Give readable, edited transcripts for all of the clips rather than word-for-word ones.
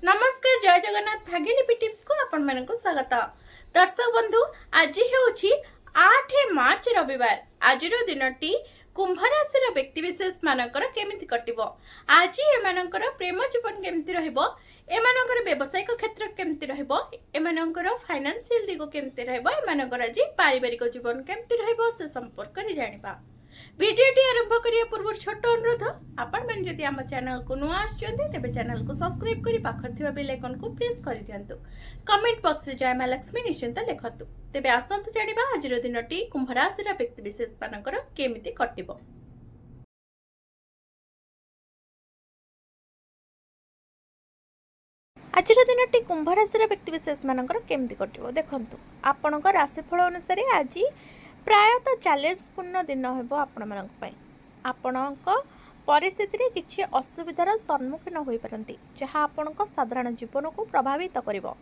नमस्कार जय जगन्नाथ भाग्यलिपि टिप्स को आपण मानक स्वागत। दर्शक बंधु आज होउछि 8 मार्च रविवार। आज दिनटी कुंभ राशि व्यक्ति विशेष मानकर केमिति कटिबो, आज एमानकर प्रेम जीवन केमिति रहइबो, एमानकर व्यवसायिक क्षेत्र केमिति रहइबो, एमानकर फाइनेंशियल दिगो केमिति रहइबो, एमानकर आज पारिवारिक जीवन केमिति रहइबो से संपर्क रे जानिबा। वीडियोटी आरंभ करिया पूर्व छोट अनुरोध, आपण मैंने जदि आम चैनल को नुआ आछियन्ते तेबे चैनल को सब्सक्राइब करी पाखर थिबा बेल आइकन को प्रेस करि दियंतु। कमेंट बॉक्स रे जय मां लक्ष्मी निश्चिंत लिखतु। तेबे आसंतु जानिबा आज दिनटी कुंभ राशि रा व्यक्ति विशेष मानकर केमिति कटिबो। आज दिनटी कुंभ राशि रा व्यक्ति विशेष मानकर केमिति कटिबो देखंतु। आपनकर राशिफल अनुसार आज प्रायतः चैलेंजपूर्ण दिन हेबो आपण मानक पई। आपणक परिस्थिति रे किछि असुविधार सम्मुखीन होई परंती, जहा आपणक साधारण जीवन को प्रभावित करिवो।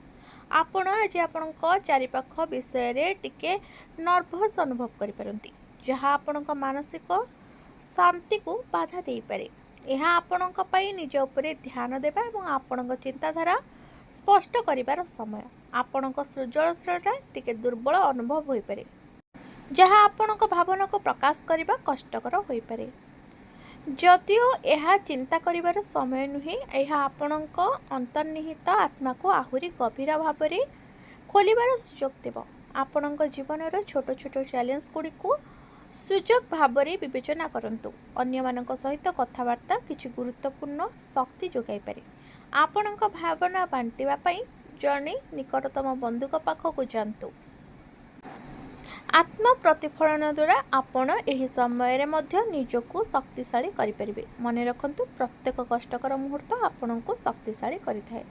आपण आज आपणक चारिपाख विषय रे टिके नर्वस अनुभव करि परंती, जहा आपणक मानसिक शांति को बाधा देई पारे। यह आपणक पई निज उपरे ध्यान देबा एवं आपणक चिंताधारा स्पष्ट करिवार समय। आपणक सृजनशीलता टिके दुर्बल अनुभव होई पारे, जहाँ आपणक भावना को प्रकाश करने कष्टकर हो पारे। जदिओ यह चिंता करिवार समय नुहे, यह आपणक अंतर्निहित आत्मा को आहुरी गभीर भाव में खोलिबार सुजोग देव। आपणक जीवन छोट छोट चैलेंज गुड़ी को सुजोग भाव में विवेचना करंतु। अन्य मानक सहित कथबार्ता किछि गुरुत्वपूर्ण शक्ति जोगाई पारे। आपणक भावना बांटिबा पई जणे निकटतम बंधुक पाखक जांतु। आत्म प्रतिफलन द्वारा आपण एही समय रे मध्य निजको शक्तिशाली करि परिबे। मने रखंतु, प्रत्येक कष्टकर मुहूर्त आपण को शक्तिशाली करिथाय।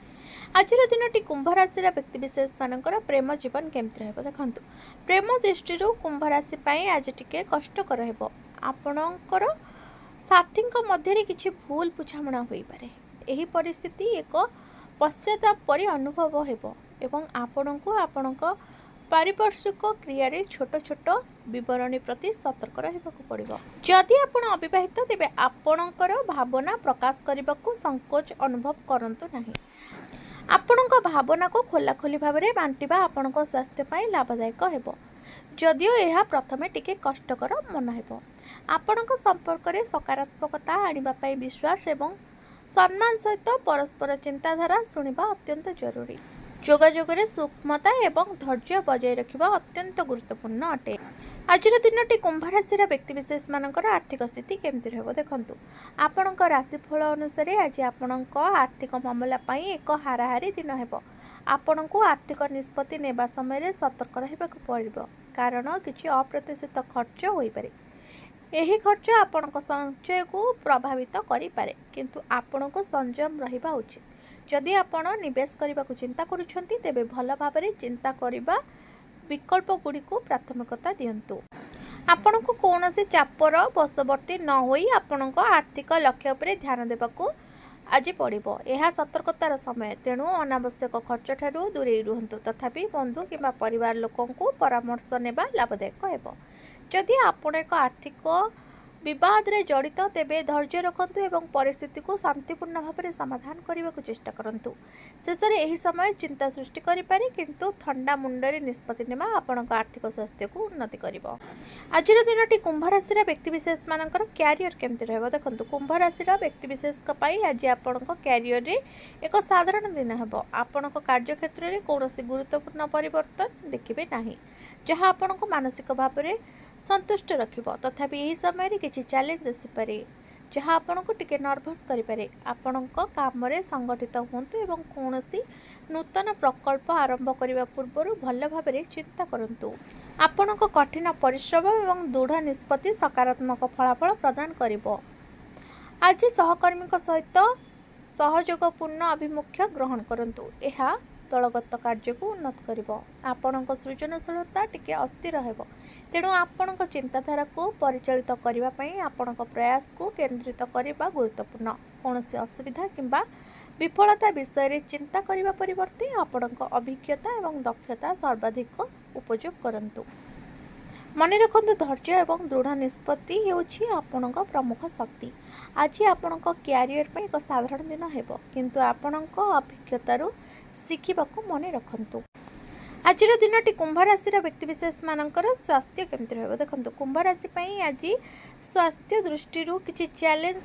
आज दिनटी कुंभ राशि व्यक्ति विशेष मानकर प्रेम जीवन केमति रहबो देखंतु। प्रेम दृष्टि कुंभ राशि पई आज टिके कष्टकर हेबो। आपणकर साथीक मध्य रे किछि भूल बुझामणा होई पारे। एही परिस्थिति एक पश्चाताप परि अनुभव हेबो एवं आपण को आपणक पारिपार्श्विक क्रिया छोट छोट विवरणी प्रति सतर्क रहबाकू पड़िबो। जदि आपण अविवाहित तेबे आपणकर भावना प्रकाश करने को संकोच अनुभव करंतु नाही। आपणक भावना को खोला खोली भाव में बांटिबा आपणक स्वास्थ्य पाई लाभदायक हेबो। जदिओ यह प्रथमे टिके कष्टकर मन हेबो। आपणक संपर्क में सकारात्मकता आनिबा पाई विश्वास एवं सम्मान सहित परस्पर चिंताधारा शुणिबा अत्यंत जरूरी। जोगाजोगरे सूक्ष्मता एवं धैर्य बजाय रखिबा अत्यंत गुरुत्वपूर्ण अटे। आज दिनटी कुंभ राशि व्यक्ति विशेष मानकर आर्थिक स्थिति केमति रहबो देखंतु। आपणक राशिफल अनुसार आज आपणक आर्थिक मामला पई एक हाराहारी दिन हेबो। आपणको आर्थिक निष्पत्ति नेबा समय रे सतर्क रहबाकू पड़िबो, कारण किछि अप्रत्याशित खर्च होई पारे। एही खर्च आपणक संचय को प्रभावित करि पारे, किंतु आपणको संयम रहिबा उचित। जदि आपण निवेश करने को चिंता करुछंती तेबे भल भाव में चिंता करबा विकल्प गुड़ी को प्राथमिकता दियंतु। आपण को कौनसी चापर बशवर्ती न होई आपणक आर्थिक लक्ष्य उपर ध्यान देबाकू आज पड़िबो। यह सतर्कतार समय, तेणु अनावश्यक खर्च ठारू दूरे रुहंतु। तथापि बंधु किंबा परिवार लोकों को परामर्श नेबा लाभदायक हेबो। जदि आपण एक आर्थिक विवाद रे जड़ित तेबे धैर्य रखंतु एवं परिस्थिति को शांतिपूर्ण भाव में समाधान करने को चेष्टा करंतु। शेष में यही समय चिंता सृष्टि करि पारे, किंतु ठंडा मुंडरे निष्पत्ति नेबा आपणक आर्थिक स्वास्थ्य को उन्नति करिवो। आज दिनटी कुंभ राशि व्यक्ति विशेष मानकर क्यारियर केमति रहबो देखंतु। कुंभ राशि व्यक्ति विशेष पई आज आपणक क्यारियर रे एक साधारण दिन हेबो। आपणक कार्य क्षेत्र रे कौनसी गुरुत्वपूर्ण परिवर्तन देखिबे नाही, जहाँ आपणक मानसिक भाव में संतुष्ट रखिबो। तथापि यही समय रे किछि चैलेंज आसी पारे, जहाँ आपनको टिके नर्वस करि पारे। आपणक काम रे संगठित हुंतु एवं कौनसी नूतन प्रकल्प आरंभ करने पूर्व भल भाव में चिंता करंतु। आपणक कठिन परिश्रम एवं दृढ़ निष्पत्ति सकारात्मक फलाफल प्रदान करिवो। आज सहकर्मी सहित सहयोगपूर्ण अभिमुख्य ग्रहण करंतु। यह दलगत कार्य को उन्नत करिवो। आपणक सृजनशीलता टिके अस्थिर हेबो, तेणु आपणक चिंताधारा को परिचालित करबा पई आपणक प्रयास को केंद्रित करबा गुरुत्वपूर्ण। कौनसी असुविधा किंबा विफलता विषय रे चिंता करबा परिवर्ते आपणक अभिज्ञता एवं दक्षता सर्वाधिक उपयोग करंतु। ମନେ ରଖନ୍ତୁ ଧୈର୍ଯ୍ୟ ଏବଂ ଦୃଢ଼ ନିଷ୍ପତ୍ତି ହେଉଛି ଆପଣଙ୍କ ପ୍ରମୁଖ ଶକ୍ତି। ଆଜି ଆପଣଙ୍କ କ୍ୟାରିୟର ପାଇଁ ଏକ ସାଧାରଣ ଦିନ ହେବ, କିନ୍ତୁ ଆପଣଙ୍କ ଅଭିଜ୍ଞତାରୁ ଶିଖିବାକୁ ମନେ ରଖନ୍ତୁ। ଆଜିର ଦିନଟି କୁମ୍ଭ ରାଶିର ବ୍ୟକ୍ତିବିଶେଷମାନଙ୍କର ସ୍ୱାସ୍ଥ୍ୟ କେମିତି ରହିବ? ଦେଖନ୍ତୁ, କୁମ୍ଭ ରାଶି ପାଇଁ ଆଜି ସ୍ୱାସ୍ଥ୍ୟ ଦୃଷ୍ଟିରୁ କିଛି ଚ୍ୟାଲେଞ୍ଜ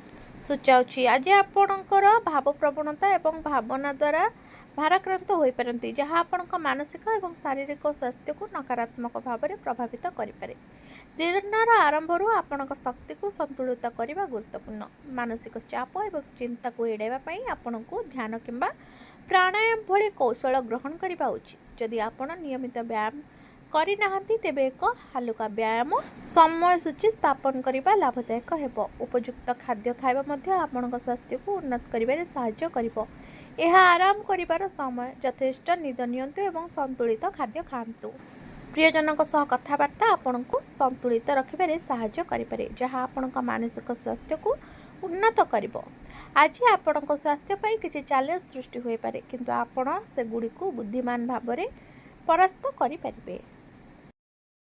ସୂଚାଉଛି। ଆଜି ଆପଣଙ୍କର ଭାବପ୍ରବଣତା ଏବଂ ଭାବନା ଦ୍ୱାରା ଭାରାକ୍ରାନ୍ତ ହୋଇପାରନ୍ତି, ଯାହା ଆପଣଙ୍କ ମାନସିକ ଏବଂ ଶାରୀରିକ ସ୍ୱାସ୍ଥ୍ୟକୁ ନକାରାତ୍ମକ ଭାବରେ ପ୍ରଭାବିତ କରିପାରେ। ଦିନର ଆରମ୍ଭରୁ ଆପଣଙ୍କ ଶକ୍ତିକୁ ସନ୍ତୁଳିତ କରିବା ଗୁରୁତ୍ୱପୂର୍ଣ୍ଣ। ମାନସିକ ଚାପ ଏବଂ ଚିନ୍ତାକୁ ଏଡ଼ାଇବା ପାଇଁ ଆପଣଙ୍କୁ ଧ୍ୟାନ କିମ୍ବା ପ୍ରାଣାୟାମ ଭଳି କୌଶଳ ଗ୍ରହଣ କରିବା ଉଚିତ। ଯଦି ଆପଣ ନିୟମିତ ବ୍ୟାୟାମ କରିନାହାନ୍ତି, ତେବେ ଏକ ହାଲୁକା ବ୍ୟାୟାମ ସମୟସୂଚୀ ସ୍ଥାପନ କରିବା ଲାଭଦାୟକ ହେବ। ଉପଯୁକ୍ତ ଖାଦ୍ୟ ଖାଇବା ମଧ୍ୟ ଆପଣଙ୍କ ସ୍ୱାସ୍ଥ୍ୟକୁ ଉନ୍ନତ କରିବାରେ ସାହାଯ୍ୟ କରିବ। ଏହା ଆରାମ କରିବାର ସମୟ। ଯଥେଷ୍ଟ ନିଦ ନିଅନ୍ତୁ ଏବଂ ସନ୍ତୁଳିତ ଖାଦ୍ୟ ଖାଆନ୍ତୁ। ପ୍ରିୟଜନଙ୍କ ସହ କଥାବାର୍ତ୍ତା ଆପଣଙ୍କୁ ସନ୍ତୁଳିତ ରଖିବାରେ ସାହାଯ୍ୟ କରିପାରେ, ଯାହା ଆପଣଙ୍କ ମାନସିକ ସ୍ୱାସ୍ଥ୍ୟକୁ ଉନ୍ନତ କରିବ। ଆଜି ଆପଣଙ୍କ ସ୍ୱାସ୍ଥ୍ୟ ପାଇଁ କିଛି ଚ୍ୟାଲେଞ୍ଜ ସୃଷ୍ଟି ହୋଇପାରେ, କିନ୍ତୁ ଆପଣ ସେଗୁଡ଼ିକୁ ବୁଦ୍ଧିମାନ ଭାବରେ ପରାସ୍ତ କରିପାରିବେ।